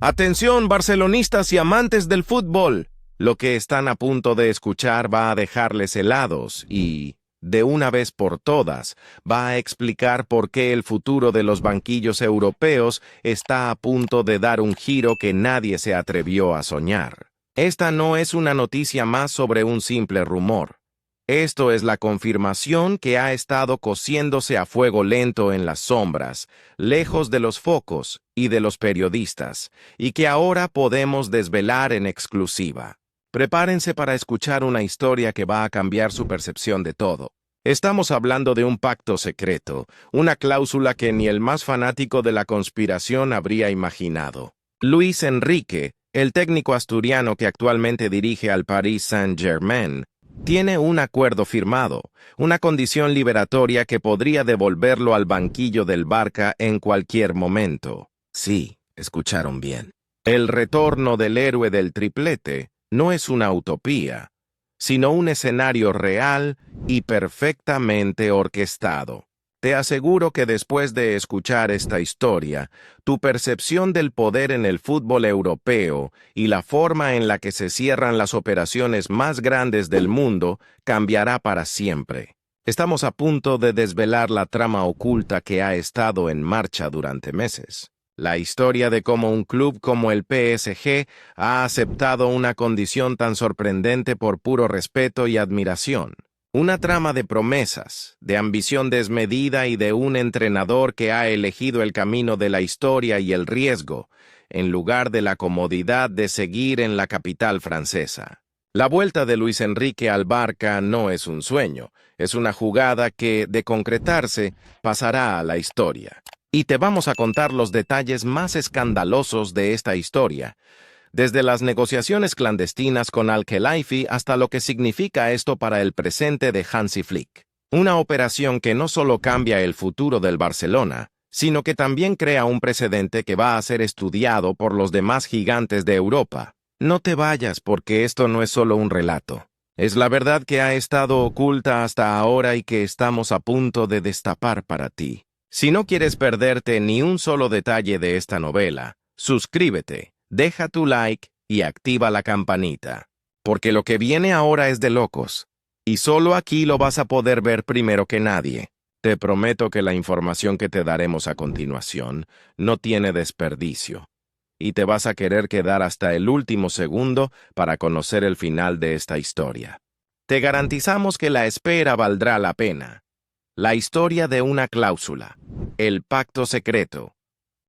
Atención, barcelonistas y amantes del fútbol. Lo que están a punto de escuchar va a dejarles helados y, de una vez por todas, va a explicar por qué el futuro de los banquillos europeos está a punto de dar un giro que nadie se atrevió a soñar. Esta no es una noticia más sobre un simple rumor. Esto es la confirmación que ha estado cociéndose a fuego lento en las sombras, lejos de los focos y de los periodistas, y que ahora podemos desvelar en exclusiva. Prepárense para escuchar una historia que va a cambiar su percepción de todo. Estamos hablando de un pacto secreto, una cláusula que ni el más fanático de la conspiración habría imaginado. Luis Enrique, el técnico asturiano que actualmente dirige al Paris Saint-Germain, tiene un acuerdo firmado, una condición liberatoria que podría devolverlo al banquillo del Barça en cualquier momento. Sí, escucharon bien. El retorno del héroe del triplete no es una utopía, sino un escenario real y perfectamente orquestado. Te aseguro que después de escuchar esta historia, tu percepción del poder en el fútbol europeo y la forma en la que se cierran las operaciones más grandes del mundo cambiará para siempre. Estamos a punto de desvelar la trama oculta que ha estado en marcha durante meses. La historia de cómo un club como el PSG ha aceptado una condición tan sorprendente por puro respeto y admiración. Una trama de promesas, de ambición desmedida y de un entrenador que ha elegido el camino de la historia y el riesgo, en lugar de la comodidad de seguir en la capital francesa. La vuelta de Luis Enrique al Barça no es un sueño, es una jugada que, de concretarse, pasará a la historia. Y te vamos a contar los detalles más escandalosos de esta historia, desde las negociaciones clandestinas con Al-Khelaifi hasta lo que significa esto para el presente de Hansi Flick. Una operación que no solo cambia el futuro del Barcelona, sino que también crea un precedente que va a ser estudiado por los demás gigantes de Europa. No te vayas porque esto no es solo un relato. Es la verdad que ha estado oculta hasta ahora y que estamos a punto de destapar para ti. Si no quieres perderte ni un solo detalle de esta novela, suscríbete. Deja tu like y activa la campanita, porque lo que viene ahora es de locos, y solo aquí lo vas a poder ver primero que nadie. Te prometo que la información que te daremos a continuación no tiene desperdicio, y te vas a querer quedar hasta el último segundo para conocer el final de esta historia. Te garantizamos que la espera valdrá la pena. La historia de una cláusula, el pacto secreto.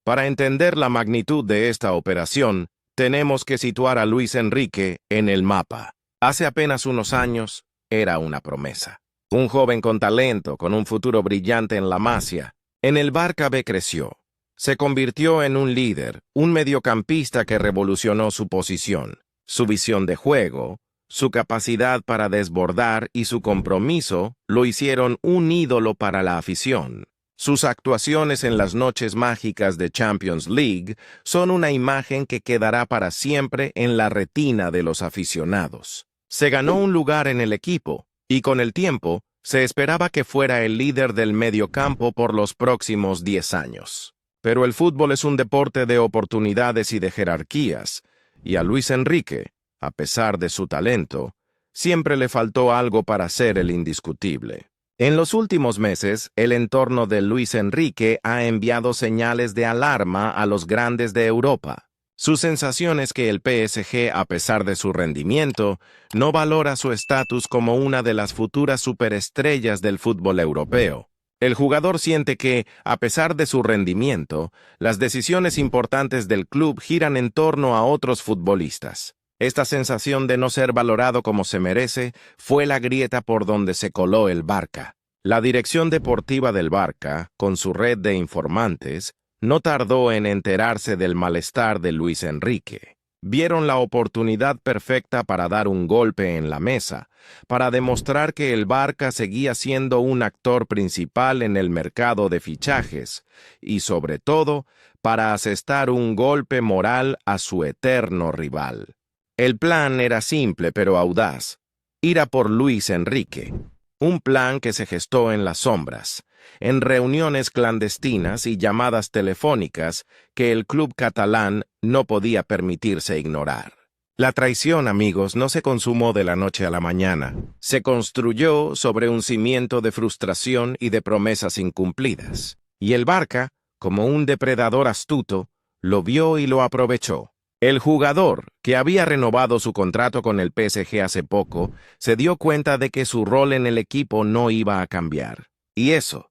Para entender la magnitud de esta operación, tenemos que situar a Luis Enrique en el mapa. Hace apenas unos años, era una promesa. Un joven con talento, con un futuro brillante en la Masia. En el Barça B creció. Se convirtió en un líder, un mediocampista que revolucionó su posición, su visión de juego, su capacidad para desbordar y su compromiso lo hicieron un ídolo para la afición. Sus actuaciones en las noches mágicas de Champions League son una imagen que quedará para siempre en la retina de los aficionados. Se ganó un lugar en el equipo, y con el tiempo, se esperaba que fuera el líder del mediocampo por los próximos 10 años. Pero el fútbol es un deporte de oportunidades y de jerarquías, y a Luis Enrique, a pesar de su talento, siempre le faltó algo para ser el indiscutible. En los últimos meses, el entorno de Luis Enrique ha enviado señales de alarma a los grandes de Europa. Su sensación es que el PSG, a pesar de su rendimiento, no valora su estatus como una de las futuras superestrellas del fútbol europeo. El jugador siente que, a pesar de su rendimiento, las decisiones importantes del club giran en torno a otros futbolistas. Esta sensación de no ser valorado como se merece fue la grieta por donde se coló el Barça. La dirección deportiva del Barça, con su red de informantes, no tardó en enterarse del malestar de Luis Enrique. Vieron la oportunidad perfecta para dar un golpe en la mesa, para demostrar que el Barça seguía siendo un actor principal en el mercado de fichajes y, sobre todo, para asestar un golpe moral a su eterno rival. El plan era simple pero audaz, ir a por Luis Enrique. Un plan que se gestó en las sombras, en reuniones clandestinas y llamadas telefónicas que el club catalán no podía permitirse ignorar. La traición, amigos, no se consumó de la noche a la mañana. Se construyó sobre un cimiento de frustración y de promesas incumplidas. Y el Barça, como un depredador astuto, lo vio y lo aprovechó. El jugador, que había renovado su contrato con el PSG hace poco, se dio cuenta de que su rol en el equipo no iba a cambiar. Y eso,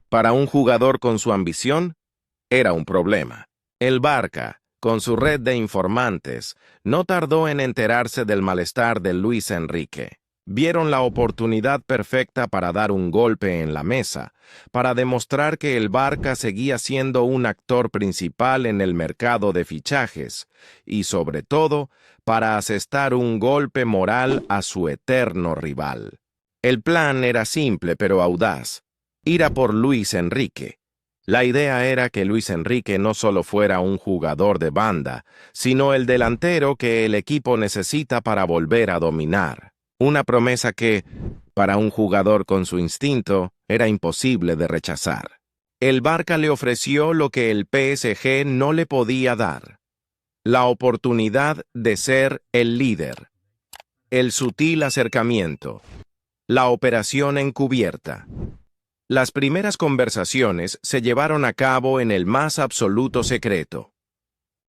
para un jugador con su ambición, era un problema. El Barça, con su red de informantes, no tardó en enterarse del malestar de Luis Enrique. Vieron la oportunidad perfecta para dar un golpe en la mesa, para demostrar que el Barça seguía siendo un actor principal en el mercado de fichajes y, sobre todo, para asestar un golpe moral a su eterno rival. El plan era simple pero audaz: ir a por Luis Enrique. La idea era que Luis Enrique no solo fuera un jugador de banda, sino el delantero que el equipo necesita para volver a dominar. Una promesa que, para un jugador con su instinto, era imposible de rechazar. El Barça le ofreció lo que el PSG no le podía dar: la oportunidad de ser el líder, el sutil acercamiento, la operación encubierta. Las primeras conversaciones se llevaron a cabo en el más absoluto secreto.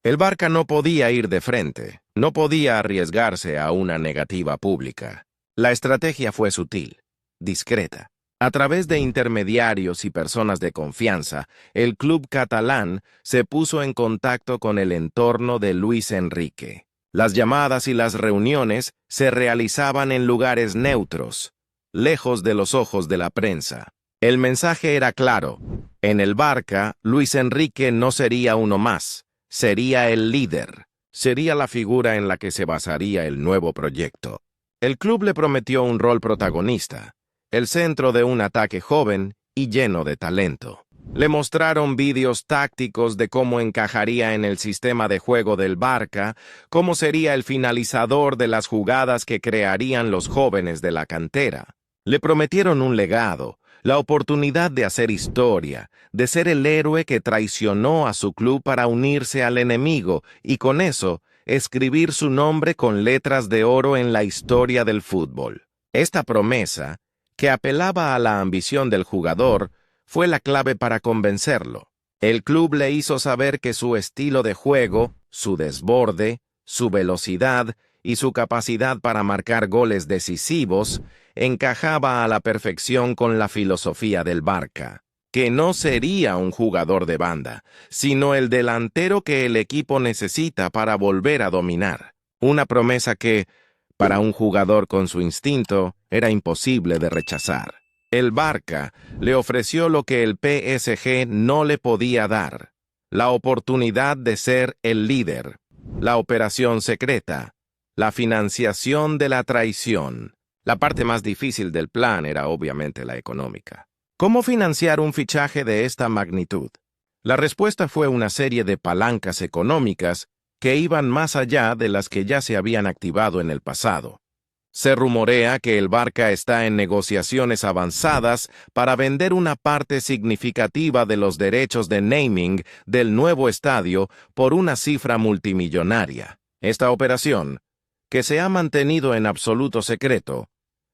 El Barça no podía ir de frente, no podía arriesgarse a una negativa pública. La estrategia fue sutil, discreta. A través de intermediarios y personas de confianza, el club catalán se puso en contacto con el entorno de Luis Enrique. Las llamadas y las reuniones se realizaban en lugares neutros, lejos de los ojos de la prensa. El mensaje era claro: en el Barça, Luis Enrique no sería uno más. Sería el líder, sería la figura en la que se basaría el nuevo proyecto. El club le prometió un rol protagonista, el centro de un ataque joven y lleno de talento. Le mostraron vídeos tácticos de cómo encajaría en el sistema de juego del Barça, cómo sería el finalizador de las jugadas que crearían los jóvenes de la cantera. Le prometieron un legado, la oportunidad de hacer historia, de ser el héroe que traicionó a su club para unirse al enemigo y con eso escribir su nombre con letras de oro en la historia del fútbol. Esta promesa, que apelaba a la ambición del jugador, fue la clave para convencerlo. El club le hizo saber que su estilo de juego, su desborde, su velocidad y su capacidad para marcar goles decisivos encajaba a la perfección con la filosofía del Barça, que no sería un jugador de banda, sino el delantero que el equipo necesita para volver a dominar. Una promesa que, para un jugador con su instinto, era imposible de rechazar. El Barça le ofreció lo que el PSG no le podía dar: la oportunidad de ser el líder, la operación secreta, la financiación de la traición. La parte más difícil del plan era obviamente la económica. ¿Cómo financiar un fichaje de esta magnitud? La respuesta fue una serie de palancas económicas que iban más allá de las que ya se habían activado en el pasado. Se rumorea que el Barça está en negociaciones avanzadas para vender una parte significativa de los derechos de naming del nuevo estadio por una cifra multimillonaria. Esta operación, que se ha mantenido en absoluto secreto,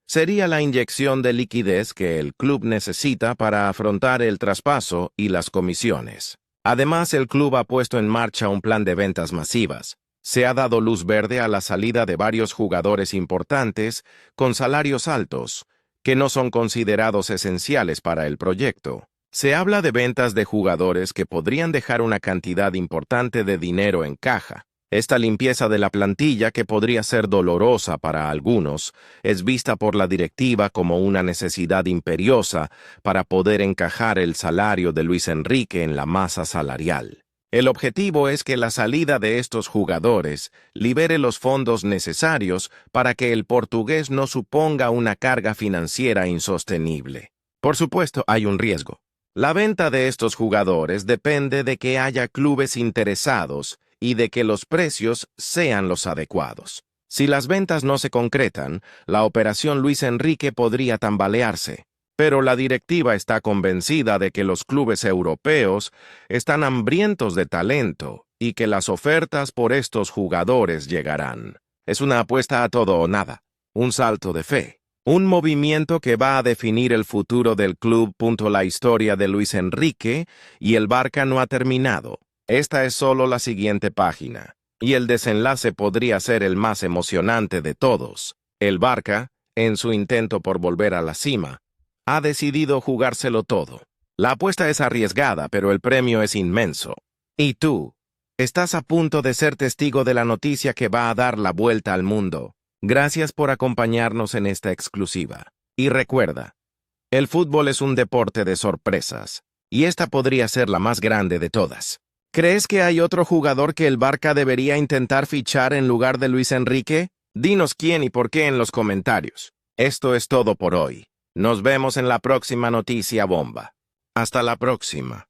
sería la inyección de liquidez que el club necesita para afrontar el traspaso y las comisiones. Además, el club ha puesto en marcha un plan de ventas masivas. Se ha dado luz verde a la salida de varios jugadores importantes con salarios altos, que no son considerados esenciales para el proyecto. Se habla de ventas de jugadores que podrían dejar una cantidad importante de dinero en caja. Esta limpieza de la plantilla, que podría ser dolorosa para algunos, es vista por la directiva como una necesidad imperiosa para poder encajar el salario de Luis Enrique en la masa salarial. El objetivo es que la salida de estos jugadores libere los fondos necesarios para que el portugués no suponga una carga financiera insostenible. Por supuesto, hay un riesgo. La venta de estos jugadores depende de que haya clubes interesados y de que los precios sean los adecuados. Si las ventas no se concretan, la operación Luis Enrique podría tambalearse. Pero la directiva está convencida de que los clubes europeos están hambrientos de talento y que las ofertas por estos jugadores llegarán. Es una apuesta a todo o nada, un salto de fe, un movimiento que va a definir el futuro del club. La historia de Luis Enrique y el Barça no ha terminado. Esta es solo la siguiente página, y el desenlace podría ser el más emocionante de todos. El Barça, en su intento por volver a la cima, ha decidido jugárselo todo. La apuesta es arriesgada, pero el premio es inmenso. ¿Y tú? Estás a punto de ser testigo de la noticia que va a dar la vuelta al mundo. Gracias por acompañarnos en esta exclusiva. Y recuerda, el fútbol es un deporte de sorpresas, y esta podría ser la más grande de todas. ¿Crees que hay otro jugador que el Barça debería intentar fichar en lugar de Luis Enrique? Dinos quién y por qué en los comentarios. Esto es todo por hoy. Nos vemos en la próxima noticia bomba. Hasta la próxima.